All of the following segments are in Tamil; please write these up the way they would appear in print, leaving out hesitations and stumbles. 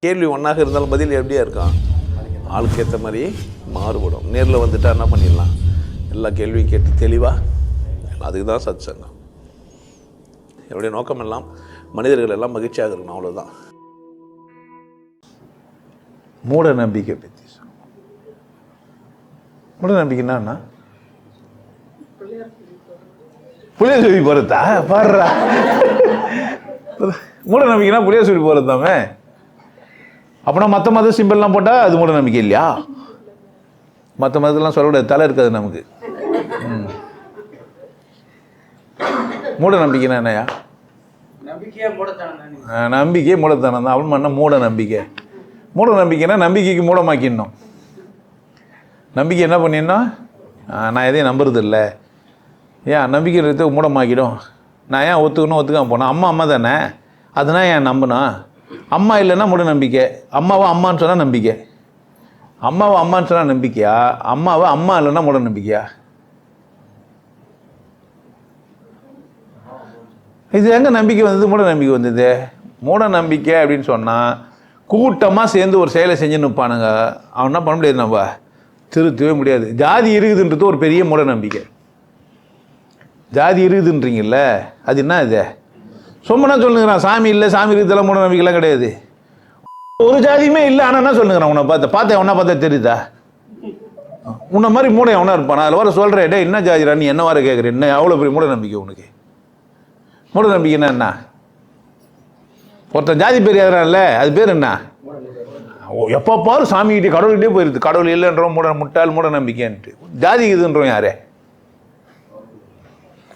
கேள்வி ஒன்றாக இருந்தாலும் பதில் எப்படியா இருக்கான், ஆளுக்கு ஏற்ற மாதிரி மாறுபடும். நேரில் வந்துட்டால் என்ன பண்ணிடலாம், எல்லா கேள்வியும் கேட்டு தெளிவாக. அதுக்கு தான் சத் சங்கம். என்னுடைய நோக்கம் எல்லாம் மனிதர்கள் எல்லாம் மகிழ்ச்சியாக இருக்கணும், அவ்வளோதான். மூட நம்பிக்கை பற்றி மூட நம்பிக்கைன்னா புளிய சொல்லி போகிறதா பாடுறா. மூட நம்பிக்கைனா புளிய சொல்லி போகிறதாமே. அப்படின்னா மற்ற மத சிம்பிள்லாம் போட்டால் அது மூட நம்பிக்கை இல்லையா? மற்ற மதத்தெல்லாம் சொல்லக்கூடாது, தலை இருக்காது நமக்கு. மூட நம்பிக்கைனா என்னையா? நம்பிக்கையே மூடத்தனம் தான். அவன் பண்ண மூட நம்பிக்கை. மூட நம்பிக்கைன்னா நம்பிக்கைக்கு மூடமாக்கிடணும். நம்பிக்கை என்ன பண்ணிடணும், நான் எதையும் நம்புறது இல்லை, ஏன் நம்பிக்கை மூடமாக்கிடும். நான் ஏன் ஒத்துக்காம போனேன், அம்மா தானே, அதனால் ஏன் நம்பினேன். அம்மா இல்லைன்னா மூட நம்பிக்கை. அம்மாவை அம்மான்னு சொன்னால் நம்பிக்கை. அம்மாவை அம்மான்னு சொன்னால் நம்பிக்கையா? அம்மாவை அம்மா இல்லைன்னா மூட நம்பிக்கையா? இது எங்கே நம்பிக்கை வந்தது, மூட நம்பிக்கை வந்தது? மூட நம்பிக்கை அப்படின்னு சொன்னால் கூட்டமாக சேர்ந்து ஒரு செயலை செஞ்சு நிற்பானுங்க. அவன் என்ன பண்ண முடியாது, நம்ம திருத்தவே முடியாது. ஜாதி இருக்குதுன்றது ஒரு பெரிய மூட நம்பிக்கை. ஜாதி இருக்குதுன்றீங்கல்ல, அது என்ன இது? சும்மா சொல்லுங்கிறான், சாமி இல்லை, சாமி இருக்குதெல்லாம் மூட நம்பிக்கைலாம் கிடையாது. ஒரு ஜாதியுமே இல்லை. ஆனால் என்ன சொல்லுங்கிறான், உன்னை பார்த்தேன் உன்னை பார்த்தா தெரியுதா? உன்னை மாதிரி மூட எவனா இருப்பானா? அதில் வர சொல்கிறேன், டே என்ன ஜாதிரா நீ, என்ன வர கேட்குற, என்ன அவ்வளோ பெரிய மூட நம்பிக்கை உனக்கு? மூட நம்பிக்கைன்னா என்ன? ஒருத்தன் ஜாதி பேர் எதுறான்ல, அது பேர் என்ன? எப்போ பாரு சாமிக்கிட்டே கடவுள்கிட்டே போயிருது. கடவுள் இல்லைன்றோம் முட்டாள் மூட நம்பிக்கைன்ட்டு. ஜாதி இதுன்றோம் யாரே?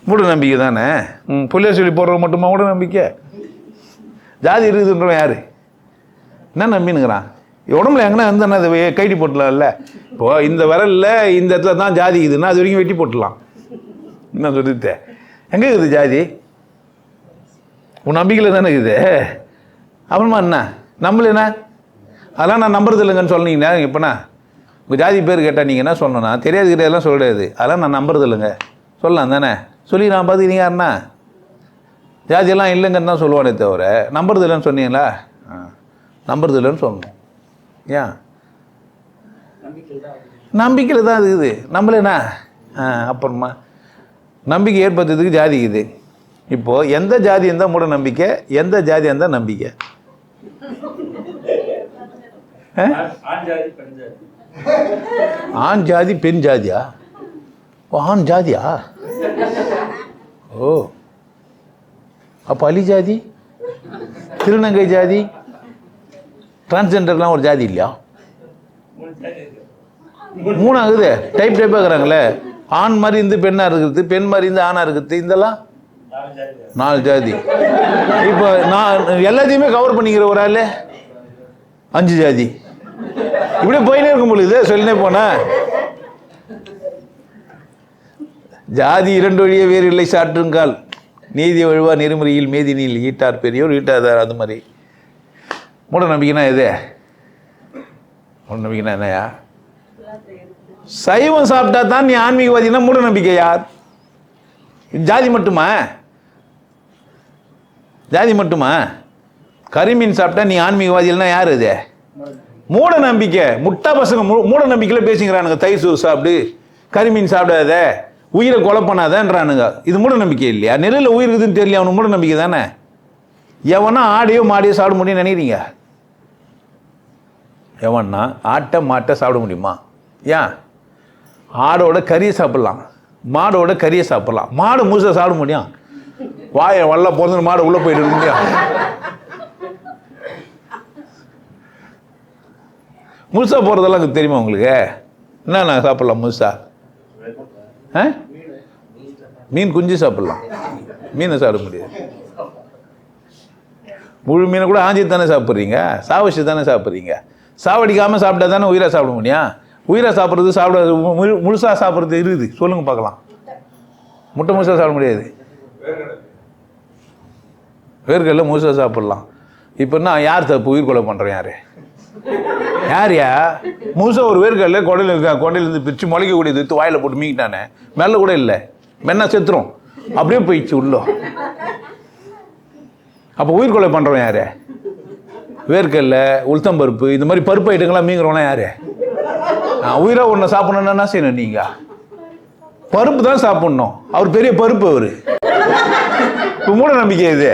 மூட நம்பிக்கை தானே. புள்ளிய சொல்லி போடுறது மட்டுமா மூட நம்பிக்கை? ஜாதி இருக்குதுன்றோம் யாரு? என்ன நம்பினுங்கிறான்? உடம்புல எங்கன்னா வந்து அது கைட்டி போட்டலாம்ல. இப்போது இந்த விரலில் இந்த இடத்துல தான் ஜாதி இருக்குதுன்னா அது வரைக்கும் வெட்டி போட்டலாம். என்ன சொல்லிட்டு எங்கே இருக்குது ஜாதி? உன் நம்பிக்கையில் தானே இருக்குது. அப்புறமா என்ன நம்மளேண்ணா அதெல்லாம் நான் நம்புறது இல்லைங்கன்னு சொன்னீங்கன்னா, இப்போண்ணா உங்கள் ஜாதி பேர் கேட்டால் நீங்கள் என்ன சொல்லணும்னா, தெரியாது கிடையாதுலாம் சொல்லிடாது, அதெல்லாம் நான் நம்புறது இல்லைங்க சொல்லலாம் தானே. சொல்லி நான் பார்த்துக்கிறீங்க யாருண்ணா ஜாதியெல்லாம் இல்லைங்கன்னு தான் சொல்லுவானே தவிர நம்புறது இல்லைன்னு சொன்னீங்களா? நம்புறது இல்லைன்னு சொல்லணும். ஏன்? நம்பிக்கையில் தான் இருக்குது. நம்மளேண்ணா அப்புறமா நம்பிக்கை ஏற்படுத்துறதுக்கு ஜாதி இது. இப்போது எந்த ஜாதி இருந்தால் மூட நம்பிக்கை, எந்த ஜாதி இருந்தால் நம்பிக்கை? ஆண் ஜாதி பெண் ஜாதியா? ஆண் ஜாதியா? ஓ, அப்போ அலி ஜாதி, திருநங்கை ஜாதி, டிரான்ஸ்ஜெண்டர்லாம் ஒரு ஜாதி இல்லையா? மூணாகுது. டைப் டைப்பாக இருக்கிறாங்களே. ஆண் மாதிரி இருந்து பெண்ணாக இருக்கிறது, பெண் மாதிரி இருந்து ஆணாக இருக்கிறது, இதெல்லாம் 4 ஜாதி. இப்போ நான் எல்லாத்தையுமே கவர் பண்ணிக்கிற ஒரு ஆள் 5 ஜாதி. இப்படியே போயினே இருக்கும் பொழுது சொல்லினே போனா ஜாதி 2 வழியே வேறு இல்லை சாற்றுங்கால், நீதி வழுவா நெறிமுறையில் மேதினியில் ஈட்டார் பெரியோர் ஈட்டாதார். அது மாதிரி மூட நம்பிக்கைனா எது? மூட நம்பிக்கைனா என்னையா? சைவம் சாப்பிட்டா தான் நீ ஆன்மீகவாதினா மூட நம்பிக்கை யார்? ஜாதி மட்டுமா? ஜாதி மட்டுமா? கரிமீன் சாப்பிட்டா நீ ஆன்மீகவாதினா யார்? அது மூட நம்பிக்கை. முட்டா பசங்க மூட நம்பிக்கையில் பேசிக்கிறானுங்க. தயிர் சோறு சாப்பிடு, கரிமீன் சாப்பிடாத, உயிரை கொலை பண்ணாதன்றானுங்க. இது மூட நம்பிக்கை இல்லையா? நெல்லில் உயிர் இருக்குதுன்னு தெரியல, அவனுக்கு மூட நம்பிக்கை தானே. எவனா ஆடையோ மாடையோ சாப்பிட முடியும்னு நினைக்கிறீங்க? எவன்னா ஆட்டை மாட்டை சாப்பிட முடியுமா? ஏன்? ஆடோட கறியை சாப்பிட்லாம், மாடோட கறியை சாப்பிட்லாம். மாடு முழுசாக சாப்பிட முடியும்? வாயை வல்ல போகிறது மாடு உள்ளே போயிட்டு முடியும்? முழுசா போகிறதெல்லாம் தெரியுமா உங்களுக்கு? என்னண்ணா சாப்பிட்லாம் முழுசா? மீன் குஞ்சு சாப்பிட்லாம், மீனை சாப்பிட முடியாது. முழு மீனை கூட ஆஞ்சி தானே சாப்பிட்றீங்க, சாவச்சு தானே சாப்பிட்றீங்க. சாவடிக்காமல் சாப்பிட்டா தானே உயிராக சாப்பிட முடியும். உயிராக சாப்பிட்றது சாப்பிடாது, முழுசாக சாப்பிட்றது இருக்குது. சொல்லுங்கள் பார்க்கலாம். முட்டை முழுசாக சாப்பிட முடியாது, வேர்க்கடலை முழுசாக சாப்பிட்லாம். இப்போன்னா யார் தப்பு? உயிர் கொலை பண்ணுறேன் யார்? யார்யா? முழுசாக ஒரு வேர்க்கடலை கொடையில் இருக்கா, கொடையிலேருந்து பிரித்து முளைக்கக்கூடியது எடுத்து வாயில் போட்டு மீக்கிட்டானே, மெல்ல கூட இல்லை, மென்னா செத்துரும், அப்படியே போயிடுச்சு உள்ளோ. அப்போ உயிர் கொலை பண்ணுறோம் யார்? வேர்க்கடல, உளுத்தம்பருப்பு, இந்த மாதிரி பருப்பு ஐட்டங்கள்லாம் மீங்கிறவனா யார்? உயிராக ஒன்று சாப்பிடணுன்னா என்ன செய்யணும்? நீங்கள் பருப்பு தான் சாப்பிட்ணும். அவர் பெரிய பருப்பு. அவர் இப்போ மூட நம்பிக்கை இது.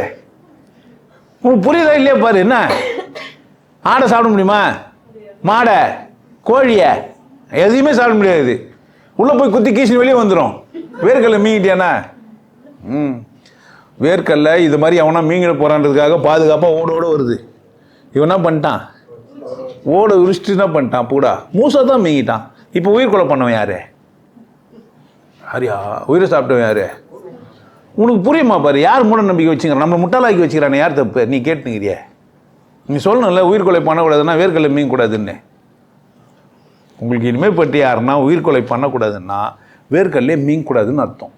உங்களுக்கு புரியுதா இல்லையா? பாரு, என்ன ஆடை சாப்பிட முடியுமா? மாடை, கோழியை எதையுமே சாப்பிட முடியாது. உள்ளே போய் குத்தி கீசின்னு வெளியே வந்துடும். வேர்க்கடலை மீங்கிட்டியாண்ணா? வேர்க்கடலை இது மாதிரி அவனா மீங்கிட போகிறான்றதுக்காக பாதுகாப்பாக ஓட வருது. இவன் என்ன பண்ணிட்டான்? ஓட உரிச்சிட்டு என்ன பண்ணிட்டான்? பூடா மூசா தான் மீங்கிட்டான். இப்போ உயிர் கொலை பண்ணவன் யாரு? ஹரியா உயிரை சாப்பிட்டவன் யாரு? உனக்கு புரியுமா? பாரு, யார் மூட நம்பிக்கை வச்சுக்கிறான்? நம்மளை முட்டாளாக்கி வச்சுக்கிறானே யார் தப்பு? நீ கேட்டுங்கிறிய? நீ சொல்லணும்ல உயிர் கொலை பண்ணக்கூடாதுன்னா வேர்க்கடலை மீங்கக்கூடாதுன்னு. உங்களுக்கு இனிமேல் பற்றி யாருன்னா உயிர் கொலை பண்ணக்கூடாதுன்னா வேர்க்கடலே மீங்கக்கூடாதுன்னு அர்த்தம்.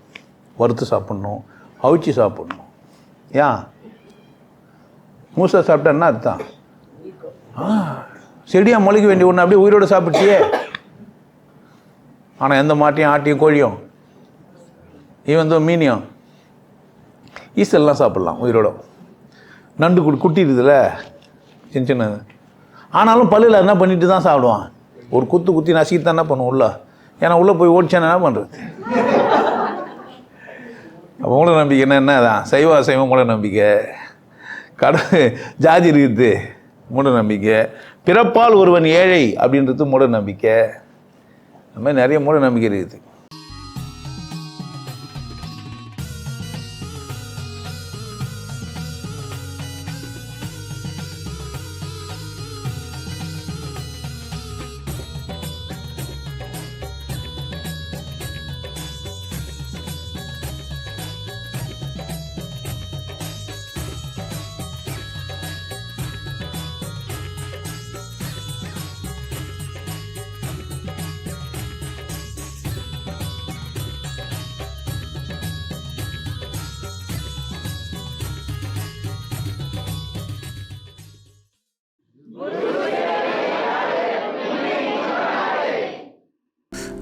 வறுத்து சாப்பிட்ணும், அவிச்சு சாப்பிட்ணும். ஏன் மூசா சாப்பிட்டா என்ன அர்த்தம்? செடியாக முளைக்க வேண்டிய ஒன்று அப்படியே உயிரோடு சாப்பிட்டியே. ஆனால் எந்த மாட்டையும் ஆட்டியும் கோழியும் இவன் மீனியும் ஈஸ்டர்லாம் சாப்பிட்லாம் உயிரோட. நண்டு குட்டி இருக்குதுல்ல சின்ன சின்னது, ஆனாலும் பல்லில் என்ன பண்ணிட்டு தான் சாப்பிடுவான். ஒரு குத்தி நசுக்கி தான் என்ன பண்ணுவோம் உள்ள. ஏன்னா உள்ளே போய் ஓடிச்சானே என்ன பண்ணுறது? அப்போ மூட நம்பிக்கை என்ன தான்? சைவம் மூட நம்பிக்கை. ஜாதி இருக்குது மூட நம்பிக்கை. பிறப்பால் ஒருவன் ஏழை அப்படின்றது மூட நம்பிக்கை. அந்த மாதிரி நிறைய மூட நம்பிக்கை இருக்குது.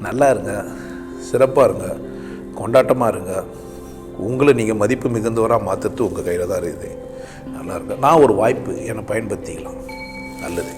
நல்லா இருங்க, சிறப்பாக இருங்க, கொண்டாட்டமாக இருங்க. உங்களை நீங்கள் மதிப்பு மிகுந்தவராக மாற்றுறது உங்கள் கையில் தான் இருக்குது. நல்லா இருங்க. நான் ஒரு வாய்ப்பு என்னை பயன்படுத்திக்கலாம். நல்லது.